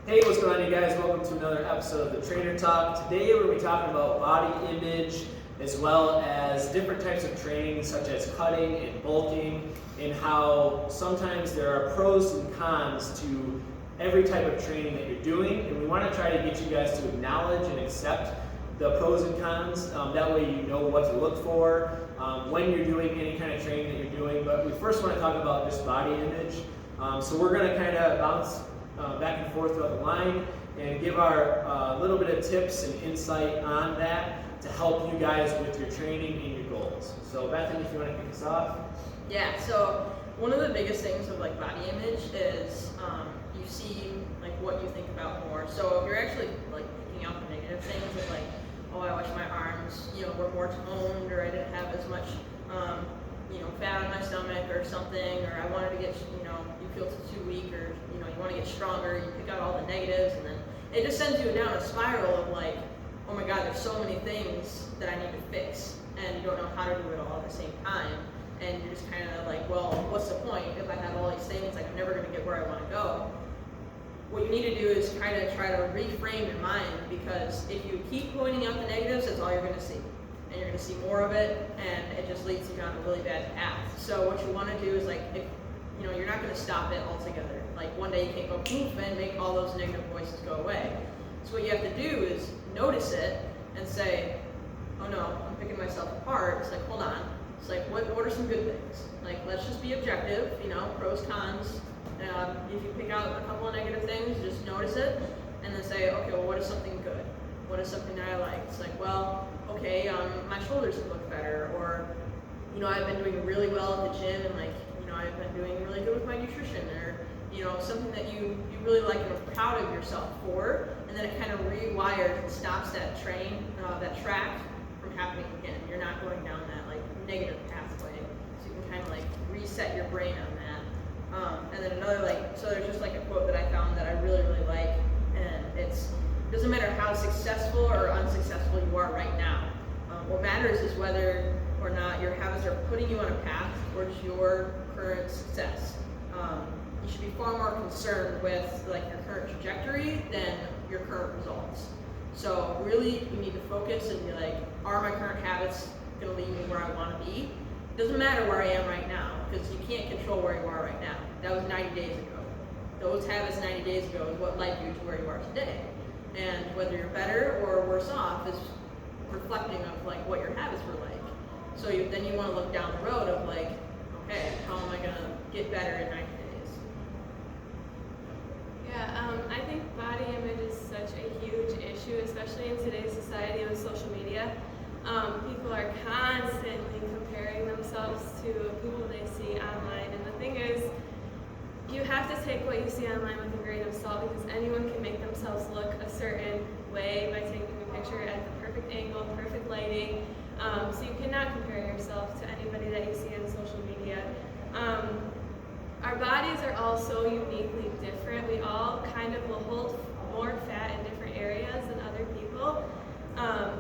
Hey, what's going on, you guys? Welcome to another episode of the Trainer Talk. Today we're going to be talking about body image as well as different types of training such as cutting and bulking, and how sometimes there are pros and cons to every type of training that you're doing, and we want to try to get you guys to acknowledge and accept the pros and cons. That way you know what to look for when you're doing any kind of training that you're doing. But we first want to talk about just body image. So we're going to kind of bounce back and forth throughout the line and give our little bit of tips and insight on that to help you guys with your training and your goals. So Bethany, if you want to kick us off. Yeah, so one of the biggest things of like body image is you see like what you think about more. So if you're actually like picking out the negative things of like, oh, I wish my arms, were more toned, or I didn't have as much fat on my stomach or something, or I wanted to get, you feel too weak, or you want to get stronger, you pick out all the negatives, and then it just sends you down a spiral of like, oh my god, there's so many things that I need to fix, and you don't know how to do it all at the same time, and you're just kind of like, well, what's the point if I have all these things, like I'm never going to get where I want to go. What you need to do is kind of try to reframe your mind, because if you keep pointing out the negatives, that's all you're going to see. And you're going to see more of it, and it just leads you down a really bad path. So what you want to do is like, if you're not going to stop it altogether. Like one day you can't go poof and make all those negative voices go away. So what you have to do is notice it and say, oh no, I'm picking myself apart. It's like, hold on. It's like, what are some good things? Like, let's just be objective, pros, cons. If you pick out a couple of negative things, just notice it, and then say, okay, well, what is something good? What is something that I like? It's like, well, okay, my shoulders have looked better, or, I've been doing really well at the gym, and like, I've been doing really good with my nutrition, or, something that you really like and are proud of yourself for, and then it kind of rewires and stops that that track from happening again. You're not going down that like negative pathway, so you can kind of like reset your brain on that. And then another so there's just like a quote that I found that I really, really like, and it doesn't matter how successful or unsuccessful you are right now. What matters is whether or not your habits are putting you on a path towards your current success. You should be far more concerned with like your current trajectory than your current results. So really, you need to focus and be like, are my current habits going to lead me where I want to be? It doesn't matter where I am right now, because you can't control where you are right now. That was 90 days ago. Those habits 90 days ago is what led you to where you are today. And whether you're better or worse off is reflecting of like what your habits were like. So then you want to look down the road of like, okay, how am I going to get better in 90 days? Yeah, I think body image is such a huge issue, especially in today's society with social media. People are constantly comparing themselves to people they see online, and the thing is, you have to take what you see online with a grain of salt, because anyone can make themselves look a certain way by taking a picture at the perfect angle, perfect lighting. So you cannot compare yourself to anybody that you see on social media. Our bodies are all so uniquely different. We all kind of will hold more fat in different areas than other people.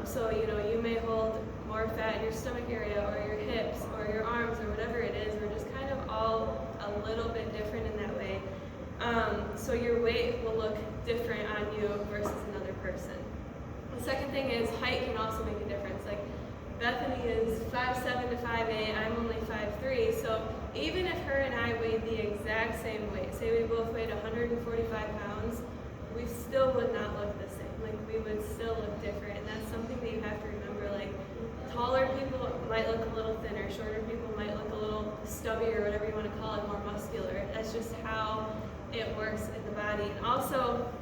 So you may hold more fat in your stomach area, or your hips, or your arms, or whatever it is. We're just kind of all a little bit different in that way. So your weight will look different on you versus another person. The second thing is height can also make a difference. Like Bethany is 5'7" to 5'8", I'm only 5'3", so even if her and I weighed the exact same weight, say we both weighed 145 pounds, we still would not look the same. Like we would still look different, and that's something that you have to remember. Like taller people might look a little thinner, shorter people might look a little stubby, or whatever you want to call it, more muscular. That's just how it works in the body. And also,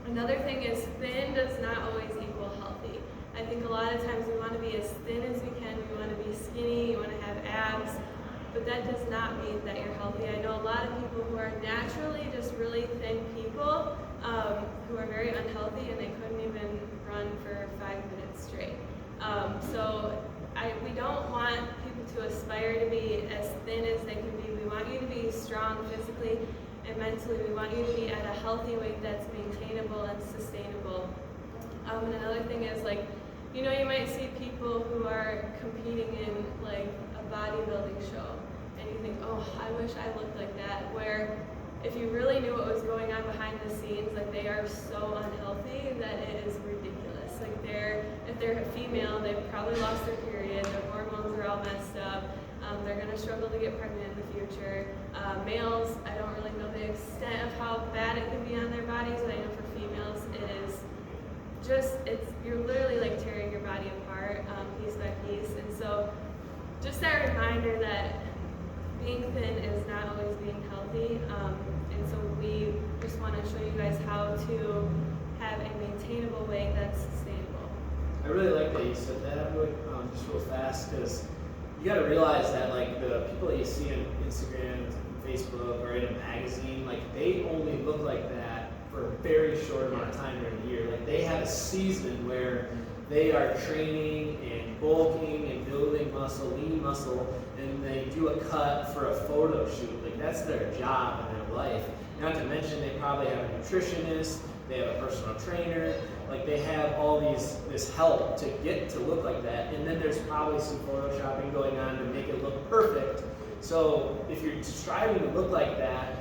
another thing is thin does not always equal healthy. I think a lot of times we want to be as thin as we can, we want to be skinny, you want to have abs, but that does not mean that you're healthy. I know a lot of people who are naturally just really thin people who are very unhealthy, and they couldn't even run for 5 minutes straight. We don't want people to aspire to be as thin as they can be. We want you to be strong physically and mentally. We want you to be at a healthy weight that's maintainable and sustainable. And another thing is you might see people who are competing in like a bodybuilding show, and you think, oh, I wish I looked like that, where if you really knew what was going on behind the scenes, like they are so unhealthy that it is ridiculous. Like if they're a female, they've probably lost their period, their hormones are all messed up, they're gonna struggle to get pregnant in the future. Males, I don't really know the extent of how bad it can be on their bodies, but I know for females it is you're literally like tearing your body apart piece by piece. And so just that reminder that being thin is not always being healthy. And so we just want to show you guys how to have a maintainable weight that's sustainable. I really like that you said that, just real fast, because you got to realize that like the people that you see on Instagram, Facebook, or in a magazine, like they only look like that for a very short amount of time during the year. Like they have a season where they are training and bulking and building muscle, lean muscle, and they do a cut for a photo shoot. Like that's their job in their life. Not to mention they probably have a nutritionist, they have a personal trainer, like they have all this help to get to look like that. And then there's probably some photoshopping going on to make it look perfect. So if you're striving to look like that,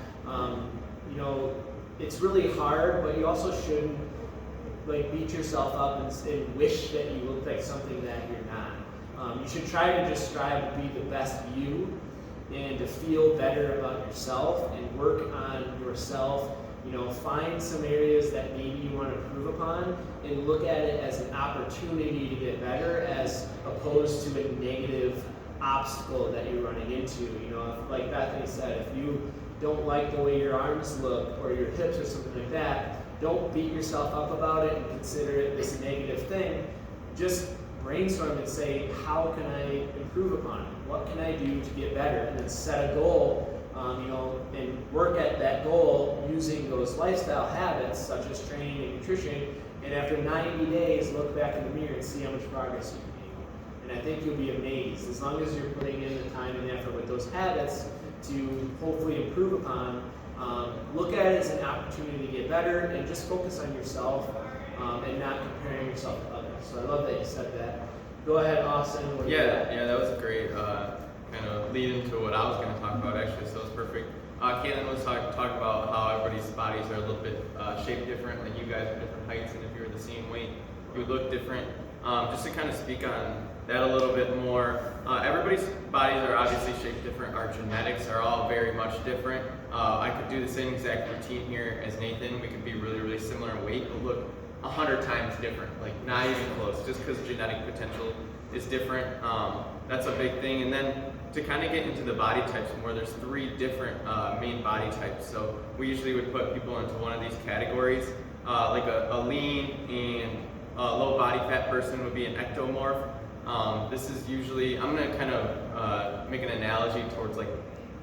it's really hard, but you also shouldn't like beat yourself up and wish that you look like something that you're not. You should try to just strive to be the best you and to feel better about yourself and work on yourself. Find some areas that maybe you want to improve upon and look at it as an opportunity to get better as opposed to a negative obstacle that you're running into. Like Bethany said, if you don't like the way your arms look or your hips or something like that, don't beat yourself up about it and consider it this negative thing. Just brainstorm and say, how can I improve upon it? What can I do to get better? And then set a goal, and work at that goal using those lifestyle habits such as training and nutrition. And after 90 days, look back in the mirror and see how much progress you've made. And I think you'll be amazed as long as you're putting in the time and effort with those habits to hopefully improve upon. Look at it as an opportunity to get better and just focus on yourself and not comparing yourself to others. So I love that you said that. Go ahead, Austin. Yeah, that was a great kind of lead into what I was going to talk about actually, so it was perfect. Caitlin was talking about how everybody's bodies are a little bit shaped different, like you guys are different heights, and if you were the same weight, you would look different. Just to kind of speak on that a little bit more, everybody's bodies are obviously shaped different. Our genetics are all very much different. I could do the same exact routine here as Nathan. We could be really, really similar in weight, but look 100 times different, like not even close, just because genetic potential is different. That's a big thing. And then to kind of get into the body types more, there's 3 different main body types. So we usually would put people into one of these categories, like a lean and low body fat person would be an ectomorph. This is usually, I'm going to kind of make an analogy towards like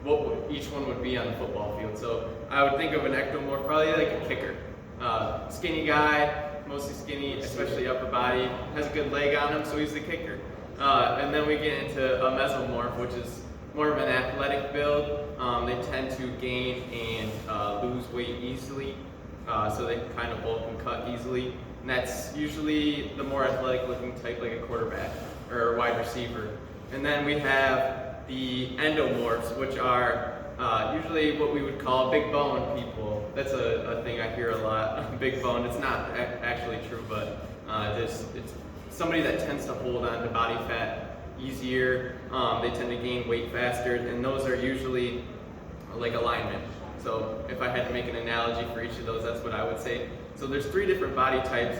what each one would be on the football field. So I would think of an ectomorph, probably like a kicker. Skinny guy, mostly skinny, especially upper body, has a good leg on him, so he's the kicker. And then we get into a mesomorph, which is more of an athletic build. They tend to gain and lose weight easily, so they kind of bulk and cut easily. And that's usually the more athletic looking type, like a quarterback or a wide receiver. And then we have the endomorphs, which are usually what we would call big bone people. That's a thing I hear a lot, big bone. It's not actually true, but it's somebody that tends to hold on to body fat easier. They tend to gain weight faster, and those are usually like alignment. So if I had to make an analogy for each of those, that's what I would say. So there's 3 different body types.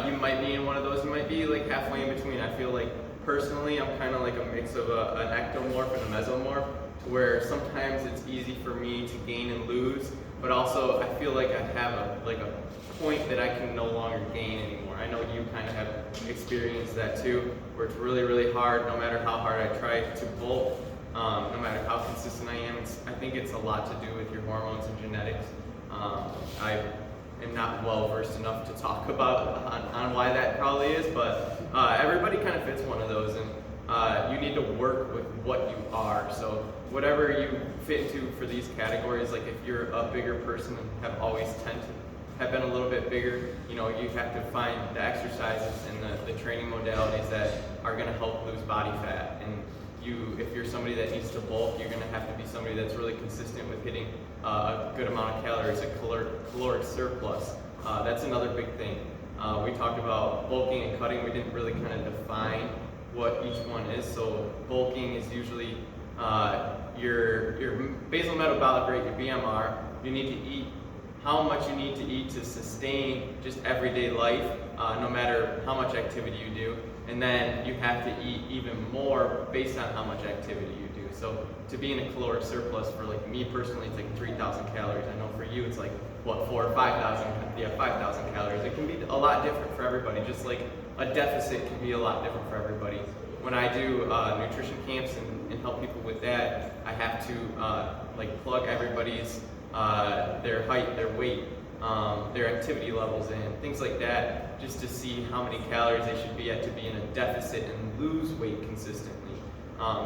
You might be in one of those. You might be like halfway in between. I feel like personally, I'm kind of like a mix of an ectomorph and a mesomorph, where sometimes it's easy for me to gain and lose, but also I feel like I have a point that I can no longer gain anymore. I know you kind of have experienced that too, where it's really, really hard, no matter how hard I try to bulk, no matter how consistent I am. I think it's a lot to do with your hormones and genetics. I am not well versed enough to talk about on why that probably is, but everybody kind of fits one of those, and you need to work with what you are. So whatever you fit into for these categories, like if you're a bigger person and have always tend to have been a little bit bigger, you have to find the exercises and the training modalities that are going to help lose body fat. And if you're somebody that needs to bulk, you're going to have to be somebody that's really consistent with hitting a good amount of calories, a caloric surplus. That's another big thing. We talked about bulking and cutting. We didn't really kind of define what each one is. So bulking is usually your basal metabolic rate, your BMR. You need to eat how much you need to eat to sustain just everyday life, no matter how much activity you do. And then you have to eat even more based on how much activity you do. So to be in a caloric surplus, for like me personally, it's like 3,000 calories. I know for you it's like, what, 4,000 or 5,000? Yeah, 5,000 calories. It can be a lot different for everybody, just like a deficit can be a lot different for everybody. When I do nutrition camps and help people with that, I have to like plug everybody's their height, their weight, their activity levels in, things like that, just to see how many calories they should be at to be in a deficit and lose weight consistently.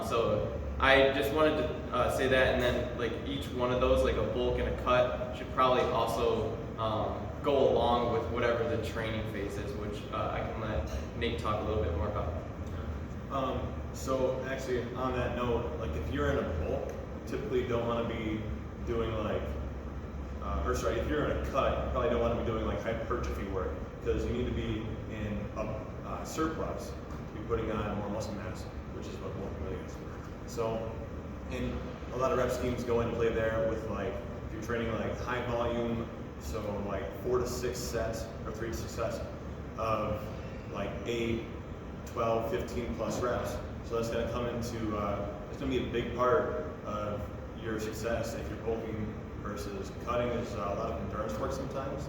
So I just wanted to say that, and then like each one of those, like a bulk and a cut, should probably also go along with whatever the training phase is, which I can let Nate talk a little bit more about. So actually on that note, like if you're in a bulk, typically you don't want to be doing like, if you're in a cut, you probably don't want to be doing like hypertrophy work, because you need to be in a surplus to be putting on more muscle mass, which is what bulking really is. So, and a lot of rep schemes go into play there with like, if you're training like high volume, so like 4 to 6 sets or 3 to 6 sets of like 8, 12, 15 plus reps. So that's going to come into, it's going to be a big part of your success if you're bulking versus cutting. Is a lot of endurance work sometimes,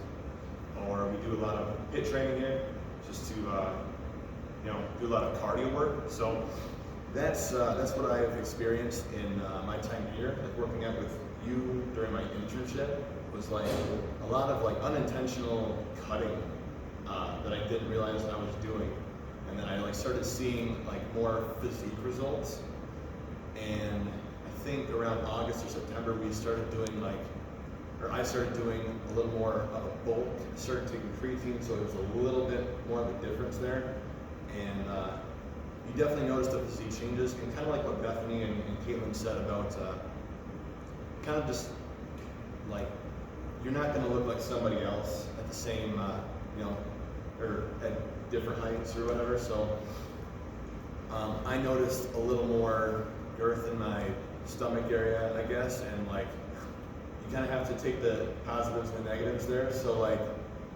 or we do a lot of HIIT training here just to do a lot of cardio work. So that's what I've experienced in my time here, like working out with you during my internship, was like a lot of like unintentional cutting that I didn't realize I was doing, and then I like started seeing like more physique results. And I think around August or September we started doing I started doing a little more of a bulk, started taking creatine, so it was a little bit more of a difference there. And you definitely noticed the physique changes, and kind of like what Bethany and Caitlin said about kind of just like, you're not going to look like somebody else at the same, or at different heights or whatever. So I noticed a little more girth in my stomach area, I guess, and like, you kind of have to take the positives and the negatives there. So like,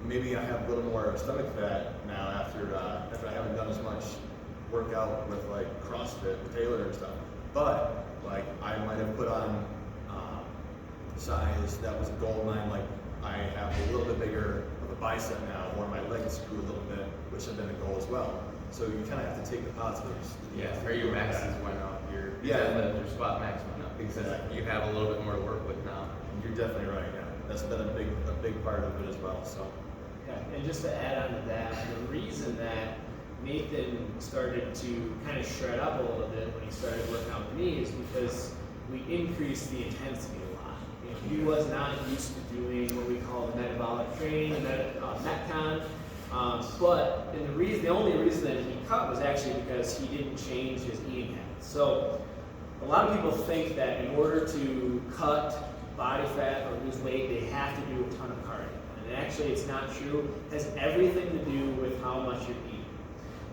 maybe I have a little more stomach fat now after I haven't done as much workout with like CrossFit with Taylor and stuff. But like, I might have put on size that was a goal of mine. Like, I have a little bit bigger of a bicep now, or my legs grew a little bit, which have been a goal as well. So you kind of have to take the positives. Yeah, or your maxes went up, your squat max went up. Exactly. You have a little bit more to work with now. You're definitely right. Yeah, that's been a big part of it as well. So. Yeah, and just to add on to that, the reason that Nathan started to kind of shred up a little bit when he started working out with me is because we increased the intensity a lot. He was not used to doing what we call the metabolic training, Metcon. But the only reason that he cut was actually because he didn't change his eating habits. So a lot of people think that in order to cut body fat or lose weight, they have to do a ton of cardio. And actually, it's not true. It has everything to do with how much you're eating.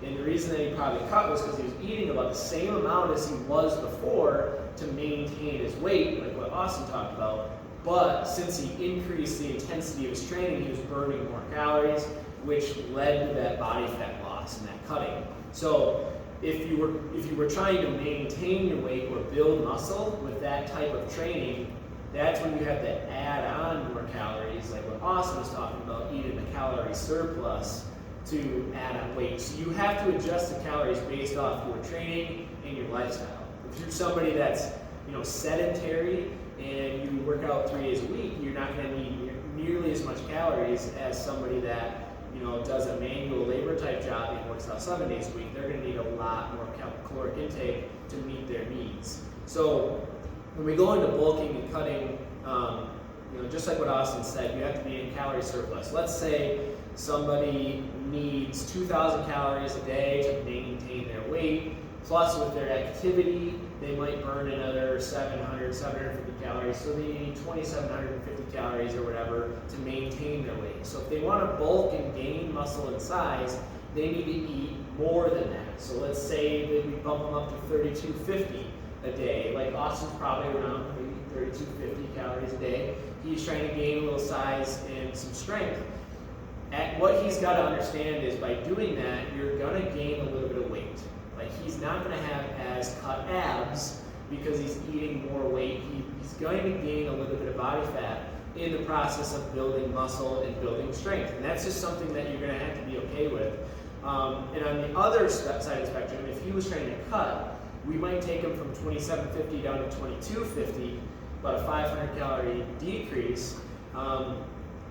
And the reason that he probably cut was because he was eating about the same amount as he was before to maintain his weight, like what Austin talked about. But since he increased the intensity of his training, he was burning more calories, which led to that body fat loss and that cutting. So if you were trying to maintain your weight or build muscle with that type of training, that's when you have to add on more calories, like what Austin was talking about, eating a calorie surplus to add on weight. So you have to adjust the calories based off your training and your lifestyle. If you're somebody that's sedentary and you work out 3 days a week, you're not going to need nearly as much calories as somebody that does a manual labor type job and works out 7 days a week. They're going to need a lot more caloric intake to meet their needs. So when we go into bulking and cutting, just like what Austin said, you have to be in calorie surplus. Let's say somebody needs 2,000 calories a day to maintain their weight, Plus with their activity, they might burn another 700, 750 calories, so they need 2,750 calories or whatever to maintain their weight. So if they want to bulk and gain muscle and size, they need to eat more than that. So let's say that we bump them up to 3,250 a day. Like Austin's probably around maybe 3,250 calories a day. He's trying to gain a little size and some strength. What he's got to understand is by doing that, you're going to gain a little bit of weight. Like he's not going to have as cut abs because he's eating more weight. He's going to gain a little bit of body fat in the process of building muscle and building strength. And that's just something that you're going to have to be okay with. And on the other side of the spectrum, if he was trying to cut, we might take him from 2,750 down to 2,250, about a 500 calorie decrease.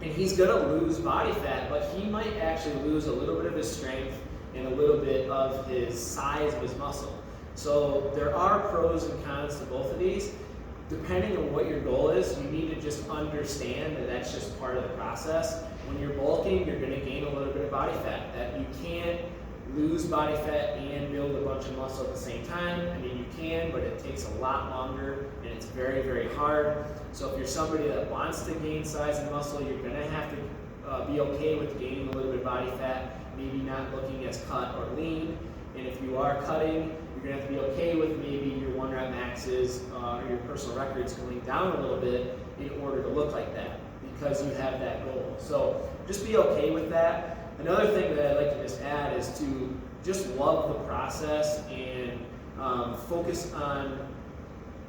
And he's going to lose body fat, but he might actually lose a little bit of his strength and a little bit of his size of his muscle. So there are pros and cons to both of these. Depending on what your goal is, you need to just understand that that's just part of the process. When you're bulking, you're going to gain a little bit of body fat. That you can't lose body fat and build a bunch of muscle at the same time. I mean, you can, but it takes a lot longer and it's very, very hard. So if you're somebody that wants to gain size and muscle, you're going to have to be okay with gaining a little bit of body fat, maybe not looking as cut or lean. And if you are cutting, you're going to have to be okay with maybe your 1 rep maxes or your personal records going down a little bit in order to look like that because you have that goal. So just be okay with that. Another thing that I'd like to just add is to just love the process and focus on,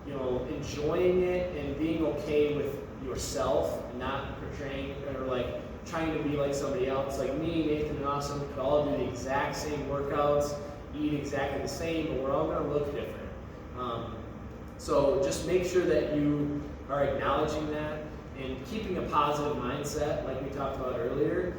you know, enjoying it and being okay with yourself, not portraying or like trying to be like somebody else. Like me, Nathan, and Austin could all do the exact same workouts, eat exactly the same, but we're all going to look different. So just make sure that you are acknowledging that and keeping a positive mindset, like we talked about earlier.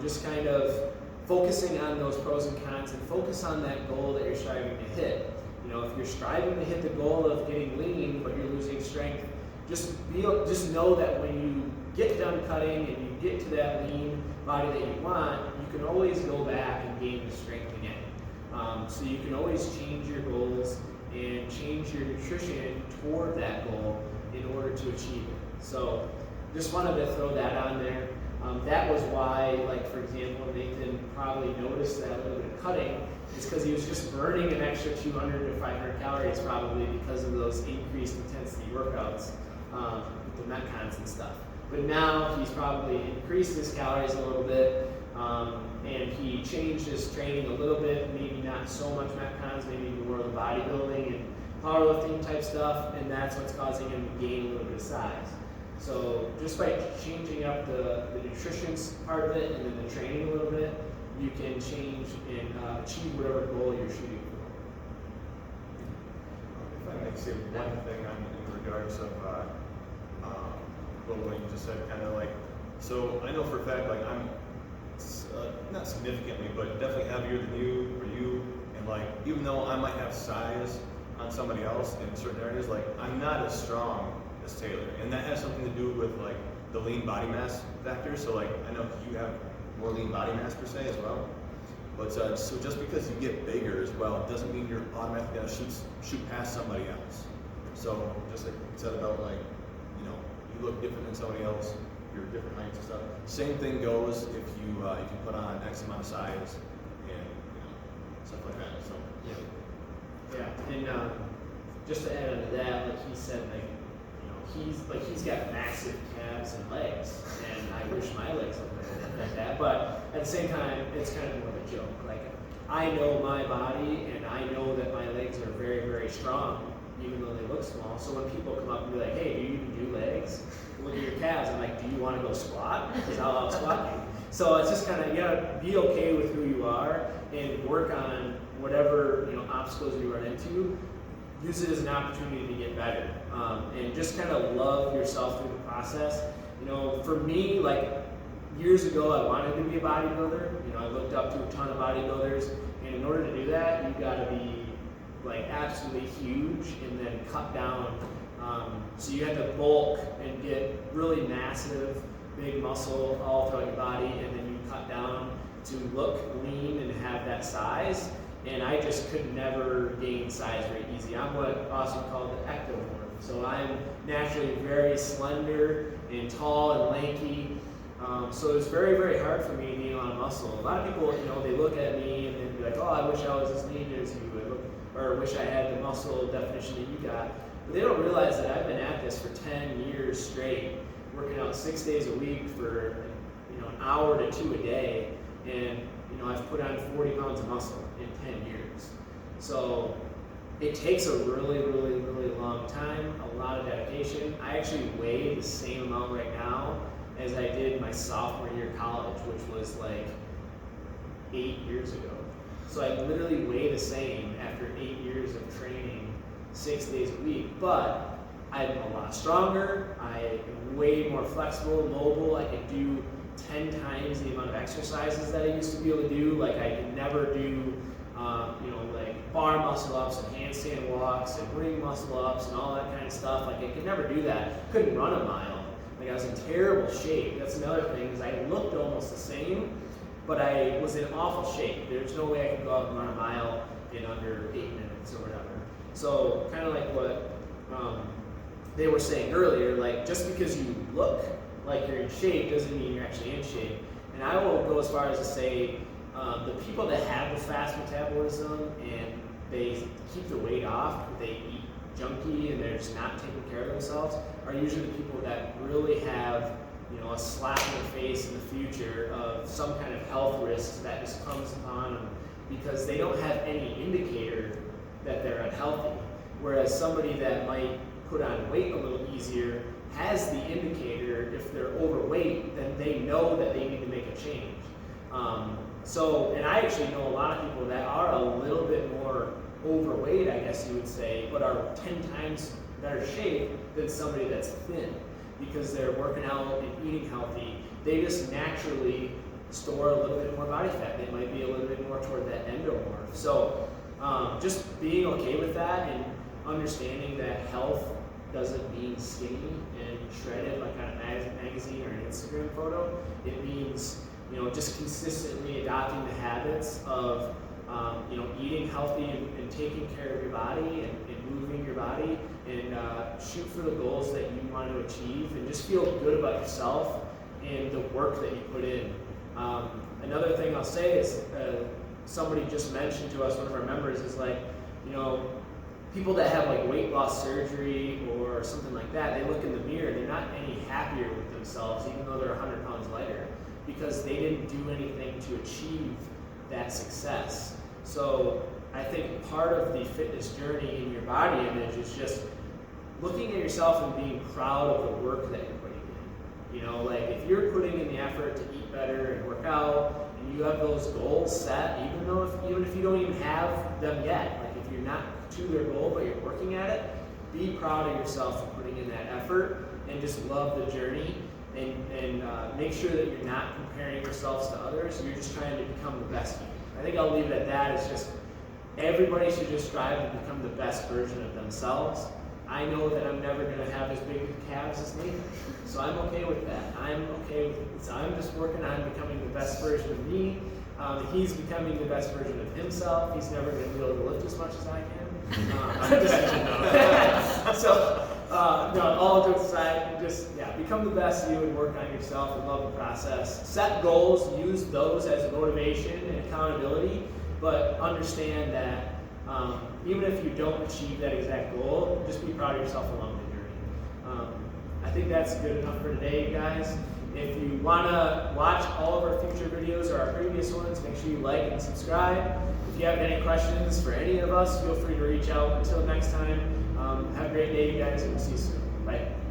Just kind of focusing on those pros and cons and focus on that goal that you're striving to hit. You know, if you're striving to hit the goal of getting lean, but you're losing strength, just know that when you get done cutting and you get to that lean body that you want, you can always go back and gain the strength again. So you can always change your goals and change your nutrition toward that goal in order to achieve it. So just wanted to throw that on there. That was why, like for example, Nathan probably noticed that little bit of cutting is because he was just burning an extra 200 to 500 calories probably because of those increased intensity workouts with the Metcons and stuff. But now he's probably increased his calories a little bit and he changed his training a little bit, maybe not so much Metcons, maybe more of the bodybuilding and powerlifting type stuff, and that's what's causing him to gain a little bit of size. So just by changing up the nutrition part of it and then the training a little bit, you can change and achieve whatever goal you're shooting for. If I may say one thing in regards of what you just said, kind of like, so I know for a fact, like I'm not significantly, but definitely heavier than you or you, and like even though I might have size on somebody else in certain areas, like I'm not as strong as Taylor, and that has something to do with like the lean body mass factor. So like I know you have more lean body mass per se as well, but so just because you get bigger as well, it doesn't mean you're automatically gonna shoot past somebody else. So just like you said about like, you know, you look different than somebody else, you're different heights and stuff. Same thing goes if you put on X amount of size and you know stuff like that. So Yeah, and just to add on to that, like he said, like he's got massive calves and legs, and I wish my legs looked like that. But at the same time, it's kind of more of a joke. Like I know my body, and I know that my legs are very, very strong, even though they look small. So when people come up and be like, "Hey, do you even do legs? Look at your calves." I'm like, "Do you want to go squat? Because I'll out squat you." So it's just kind of, you gotta be okay with who you are and work on whatever, you know, obstacles you run into. Use it as an opportunity to get better, and just kind of love yourself through the process. You know, for me, like years ago, I wanted to be a bodybuilder. You know, I looked up to a ton of bodybuilders, and in order to do that, you got to be like absolutely huge and then cut down. So you had to bulk and get really massive, big muscle all throughout your body, and then you cut down to look lean and have that size. and I just could never gain size very easy. I'm what Austin called the ectomorph. So I'm naturally very slender and tall and lanky. So it was very, very hard for me to gain a lot of muscle. A lot of people, they look at me and then be like, oh, I wish I was as lean as you, or wish I had the muscle definition that you got. But they don't realize that I've been at this for 10 years straight, working out 6 days a week for an hour to 2 a day, and I've put on 40 pounds of muscle in 10 years. So it takes a really, really, really long time, a lot of dedication. I actually weigh the same amount right now as I did my sophomore year of college, which was like 8 years ago. So I literally weigh the same after 8 years of training 6 days a week, but I'm a lot stronger, I am way more flexible, mobile, I can do 10 times the amount of exercises that I used to be able to do. Like I could never do, like bar muscle ups and handstand walks and ring muscle ups and all that kind of stuff. Like I could never do that. Couldn't run a mile. Like I was in terrible shape. That's another thing, is I looked almost the same, but I was in awful shape. There's no way I could go out and run a mile in under 8 minutes or whatever. So kind of like what they were saying earlier, like just because you look like you're in shape doesn't mean you're actually in shape. And I will go as far as to say the people that have the fast metabolism and they keep the weight off, but they eat junky and they're just not taking care of themselves, are usually the people that really have a slap in the face in the future of some kind of health risk that just comes upon them because they don't have any indicator that they're unhealthy. Whereas somebody that might put on weight a little easier has the indicator. If they're overweight, then they know that they need to make a change. And I actually know a lot of people that are a little bit more overweight, I guess you would say, but are 10 times better shape than somebody that's thin because they're working out and eating healthy. They just naturally store a little bit more body fat. They might be a little bit more toward that endomorph. So just being okay with that and understanding that health doesn't mean skinny and shredded like on a magazine or an Instagram photo. It means just consistently adopting the habits of eating healthy and taking care of your body and moving your body and shoot for the goals that you want to achieve and just feel good about yourself and the work that you put in. Another thing I'll say is somebody just mentioned to us, one of our members, is like, people that have like weight loss surgery or something like that, they look in the mirror and they're not any happier with themselves even though they're 100 pounds lighter because they didn't do anything to achieve that success. So I think part of the fitness journey in your body image is just looking at yourself and being proud of the work that you're putting in. Like if you're putting in the effort to eat better and work out and you have those goals set, even if you don't even have them yet, like if you're not to their goal but you're working at it, be proud of yourself for putting in that effort and just love the journey and make sure that you're not comparing yourselves to others. You're just trying to become the best you. I think I'll leave it at that. It's just everybody should just strive to become the best version of themselves. I know that I'm never going to have as big calves as Nathan, so I'm okay with that. I'm okay with it. So I'm just working on becoming the best version of me. He's becoming the best version of himself. He's never going to be able to lift as much as I can. All jokes aside, just become the best you and work on yourself and love the process. Set goals, use those as motivation and accountability, but understand that even if you don't achieve that exact goal, just be proud of yourself along the journey. I think that's good enough for today, you guys. If you want to watch all of our future videos or our previous ones, make sure you like and subscribe. If you have any questions for any of us, feel free to reach out. Until next time, have a great day, you guys, and we'll see you soon. Bye.